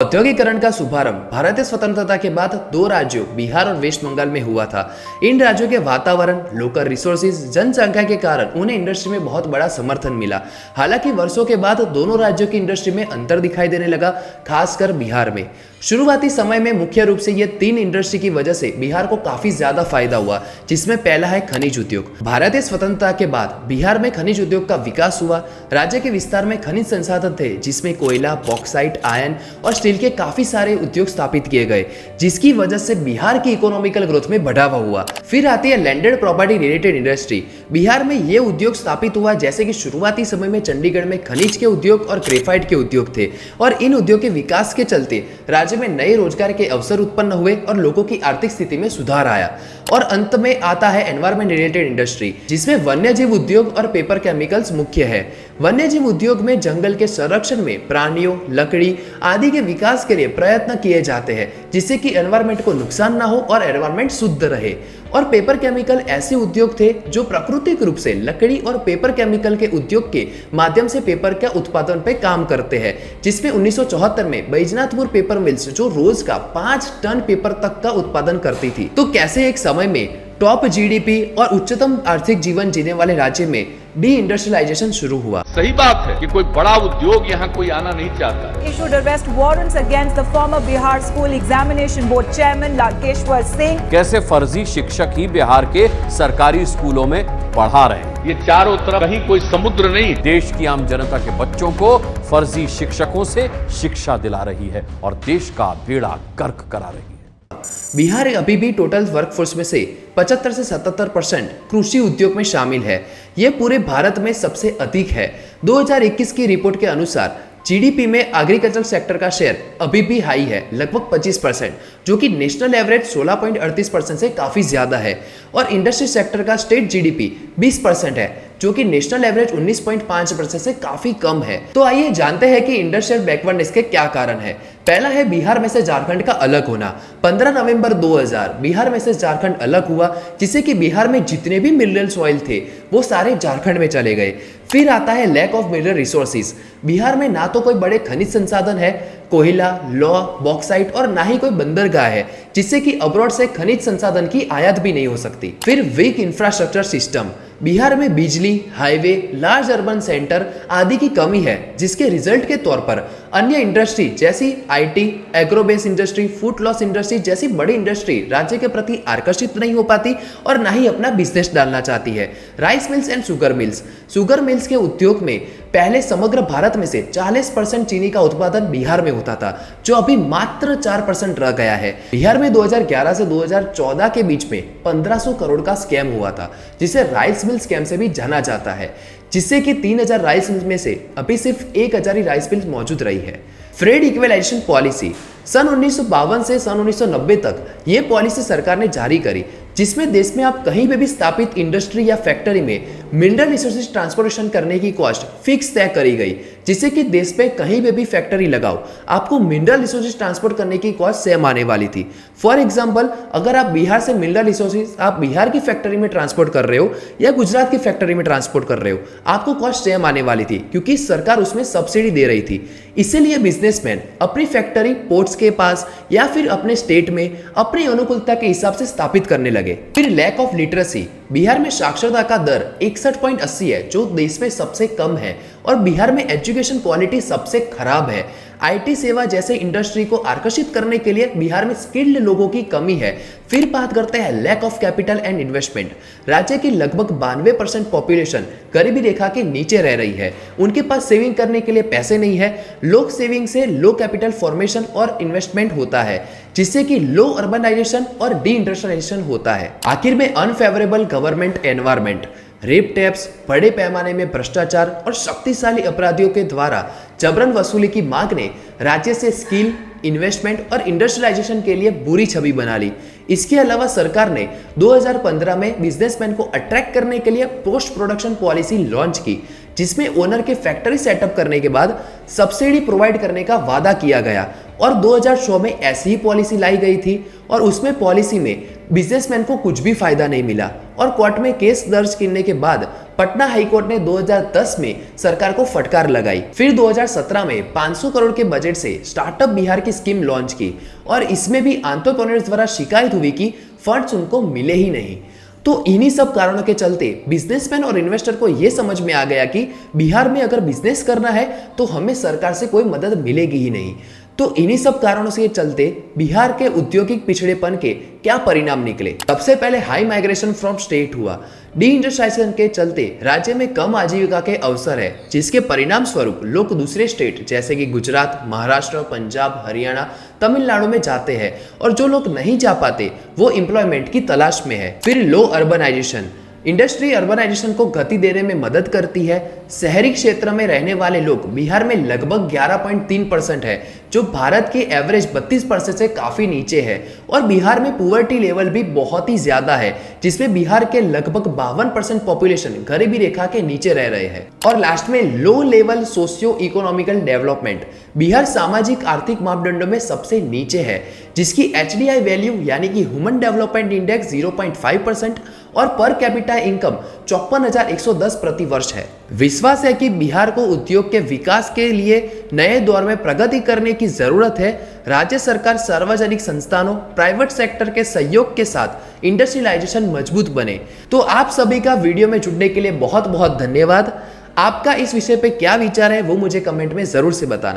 औद्योगिकरण का शुभारंभ भारतीय स्वतंत्रता के बाद दो राज्यों बिहार और वेस्ट बंगाल में हुआ था। इन राज्यों के वातावरण, लोकल रिसोर्सेज, जनसंख्या के कारण उन्हें इंडस्ट्री में बहुत बड़ा समर्थन मिला। हालांकि वर्षों के बाद दोनों राज्यों की इंडस्ट्री में अंतर दिखाई देने लगा, खासकर बिहार में। शुरुआती समय में मुख्य रूप से ये तीन इंडस्ट्री की वजह से बिहार को काफी ज्यादा फायदा हुआ, जिसमें पहला है खनिज उद्योग। भारतीय स्वतंत्रता के बाद बिहार में खनिज उद्योग का विकास हुआ। राज्य के विस्तार में खनिज संसाधन थे, जिसमें कोयला, बॉक्साइट, आयरन और स्टील के काफी सारे उद्योग स्थापित किए गए, जिसकी वजह से बिहार की इकोनॉमिकल ग्रोथ में बढ़ावा हुआ। फिर आती है landed property related industry. Bihar में ये उद्योग स्थापित हुआ, जैसे कि शुरुआती समय में चंडीगढ़ में खनिज के उद्योग और ग्रेफाइट के उद्योग थे, और इन उद्योग के विकास के चलते राज्य में नए रोजगार के अवसर उत्पन्न हुए और लोगों की आर्थिक स्थिति में सुधार आया। और अंत में आता है एनवायरमेंट रिलेटेड इंडस्ट्री, जिसमें वन्यजीव उद्योग और पेपर केमिकल्स मुख्य है। वन्यजीव उद्योग में जंगल के संरक्षण में प्राणियों, लकड़ी आदि के विकास के लिए प्रयत्न किए जाते हैं, जिससे कि एनवायरमेंट को नुकसान ना हो और एनवायरमेंट शुद्ध रहे। और पेपर केमिकल ऐसे उद्योग थे जो प्राकृतिक रूप से लकड़ी और पेपर केमिकल के उद्योग के माध्यम से पेपर के उत्पादन पे काम करते हैं, जिसमें 1974 में बैजनाथपुर पेपर मिल्स जो रोज का 5 टन पेपर तक का उत्पादन करती थी। तो कैसे एक समय में टॉप जीडीपी और उच्चतम आर्थिक जीवन जीने वाले राज्य में डी इंडस्ट्रियलाइजेशन शुरू हुआ। सही बात है कि कोई बड़ा उद्योग यहाँ कोई आना नहीं चाहता। Issued arrest warrants against the former Bihar School Examination Board Chairman Lakeshwar Singh। कैसे फर्जी शिक्षक ही बिहार के सरकारी स्कूलों में पढ़ा रहे हैं। ये चारों तरफ कहीं कोई समुद्र नहीं। देश की आम जनता के बच्चों को फर्जी शिक्षकों से शिक्षा दिला रही है और देश का बेड़ा गर्क करा रही है। बिहार अभी भी टोटल वर्कफोर्स में से 75 से 77% कृषि उद्योग में शामिल है। यह पूरे भारत में सबसे अधिक है। 2021 की रिपोर्ट के अनुसार जीडीपी में एग्रीकल्चर सेक्टर का शेयर अभी भी हाई है, लगभग 25%, जो कि नेशनल एवरेज 16.38% से काफी ज्यादा है। और इंडस्ट्री सेक्टर का स्टेट जीडीपी 20% है, जो कि नेशनल एवरेज 19.5% से काफी कम है। तो आइए जानते हैं कि इंडस्ट्रियल बैकवर्डनेस के क्या कारण है। पहला है बिहार में से झारखंड का अलग होना। 15 नवंबर 2000 बिहार में से झारखंड अलग हुआ, जिससे कि बिहार में जितने भी मिनरल सॉइल थे वो सारे झारखंड में चले गए। फिर आता है lack of mineral resources. Bihar में ना तो कोई बड़े खनिज संसाधन है, कोयला, लौह, बॉक्साइट, और ना ही कोई बंदरगाह है, जिससे कि अब्रॉड से खनिज संसाधन की आयात भी नहीं हो सकती। फिर वीक इंफ्रास्ट्रक्चर सिस्टम। बिहार में बिजली, हाईवे, लार्ज अर्बन सेंटर आदि की कमी है, जिसके रिजल्ट के तौर पर अन्य इंडस्ट्री जैसी IT, agro-based industry, food loss industry जैसी बड़ी इंडस्ट्री राज्य के प्रति आकर्षित नहीं हो पाती और ना ही अपना बिजनेस डालना चाहती है। Rice mills and sugar mills. Sugar mills के उद्योग में पहले समग्र भारत में से 40% चीनी का उत्पादन बिहार में होता था, जो अभी मात्र 4% रह गया है। बिहार में 2011 से 2014 के बीच में 1500 करोड़ का स्कैम हुआ था, जिसे राइस मिल स्कैम से भी जाना जाता है, जिससे कि 3000 राइस मिल में से अभी सिर्फ 1000 ही राइस मिल मौजूद रही है। Fred equalisation policy. सन 1952 से सन 1990 तक ये पॉलिसी सरकार ने जारी करी, जिसमें देश में आप कहीं पे भी स्थापित इंडस्ट्री या फैक्ट्री में मिनरल रिसोर्सेज ट्रांसपोर्टेशन करने की कॉस्ट फिक्स तय करी गई, जिससे कि देश पे कहीं पे भी फैक्ट्री लगाओ, आपको मिनरल रिसोर्सेज ट्रांसपोर्ट करने की कॉस्ट सेम आने वाली थी। फॉर एग्जांपल, अगर आप बिहार से मिनरल रिसोर्सेज आप बिहार की फैक्ट्री में ट्रांसपोर्ट कर रहे हो या गुजरात की फैक्ट्री में ट्रांसपोर्ट कर रहे हो, आपको कॉस्ट सेम आने वाली थी, क्योंकि सरकार उसमें सब्सिडी दे रही थी। इसीलिए बिजनेसमैन अपनी फैक्ट्री पोर्ट्स के पास या फिर अपने स्टेट में अपनी अनुकूलता के हिसाब से स्थापित करने लगे। फिर लैक ऑफ लिटरेसी। बिहार में साक्षरता का दर 61.80 है, जो देश में सबसे कम है, और बिहार में एजुकेशन क्वालिटी सबसे खराब है। आईटी सेवा जैसे इंडस्ट्री को आकर्षित करने के लिए बिहार में स्किल्ड लोगों की कमी है। फिर बात करते हैं lack of capital and investment. राज्य की लगभग 92% पॉपुलेशन गरीबी रेखा के नीचे रह रही है। उनके पास सेविंग करने के लिए पैसे नहीं है। लो सेविंग से लो कैपिटल फॉर्मेशन और इन्वेस्टमेंट होता है, जिससे कि लो अर्बनाइजेशन और डी इंडस्ट्रियलाइजेशन होता है। आखिर में unfavourable government environment. Rape tax, बड़े पैमाने में भ्रष्टाचार और शक्तिशाली अपराधियों के द्वारा जबरन वसूली की मांग ने राज्य से स्किल, इन्वेस्टमेंट और इंडस्ट्रियलाइजेशन के लिए बुरी छवि बना ली। इसके अलावा सरकार ने 2015 में बिजनेसमैन को अट्रैक्ट करने के लिए पोस्ट प्रोडक्शन पॉलिसी लॉन्च की, जिसमें ओनर के फैक्ट्री सेटअप करने के बाद सब्सिडी प्रोवाइड करने का वादा किया गया। और 2006 में ऐसी ही पॉलिसी लाई गई थी, और उसमें पॉलिसी में बिजनेसमैन को कुछ भी फायदा नहीं मिला, और कोर्ट में केस दर्ज करने के बाद पटना हाईकोर्ट ने 2010 में सरकार को फटकार लगाई। फिर 2017 में 500 करोड़ के बजट से स्टार्टअप बिहार की स्कीम लॉन्च की और इसमें भी एंटरप्रेन्योर्स द्वारा शिकायत हुई कि फंड्स उनको मिले ही नहीं। तो इन्हीं सब कारणों के चलते बिजनेसमैन और इन्वेस्टर को यह समझ में आ गया कि बिहार में अगर बिजनेस करना है तो हमें सरकार से कोई मदद मिलेगी ही नहीं। तो इन्हीं सब कारणों से चलते बिहार के औद्योगिक पिछड़ेपन के क्या परिणाम निकले। सबसे पहले हाई माइग्रेशन फ्रॉम स्टेट हुआ। डी इंडस्ट्रियलाइजेशन के चलते राज्य में कम आजीविका के अवसर है, जिसके परिणाम स्वरूप लोग दूसरे स्टेट जैसे कि गुजरात, महाराष्ट्र, पंजाब, हरियाणा, तमिलनाडु में जाते हैं और जो लोग नहीं जा पाते वो एम्प्लॉयमेंट की तलाश में है। फिर लो अर्बनाइजेशन। इंडस्ट्री अर्बनाइजेशन को गति देने में मदद करती है। शहरी क्षेत्र में रहने वाले लोग बिहार में लगभग 11.3% है, जो भारत के एवरेज 32% से काफी नीचे है। और बिहार में पुअर्टी लेवल भी बहुत ही ज्यादा है, जिसमें बिहार के लगभग 52% पॉपुलेशन गरीबी रेखा के नीचे रह रहे हैं। और लास्ट में low level socio economical development. Bihar सामाजिक आर्थिक मापदंडों में सबसे नीचे है, जिसकी HDI वैल्यू यानी कि ह्यूमन डेवलपमेंट इंडेक्स 0.5% और पर कैपिटा इनकम 54,110 प्रति वर्ष है। विश्वास है कि बिहार को उद्योग के विकास के लिए नए दौर में प्रगति करने की जरूरत है। राज्य सरकार सार्वजनिक संस्थानों, प्राइवेट सेक्टर के सहयोग के साथ इंडस्ट्रियलाइजेशन मजबूत बने। तो आप सभी का वीडियो में जुड़ने के लिए बहुत बहुत धन्यवाद। आपका इस विषय पे क्या विचार है वो मुझे कमेंट में जरूर से बताना।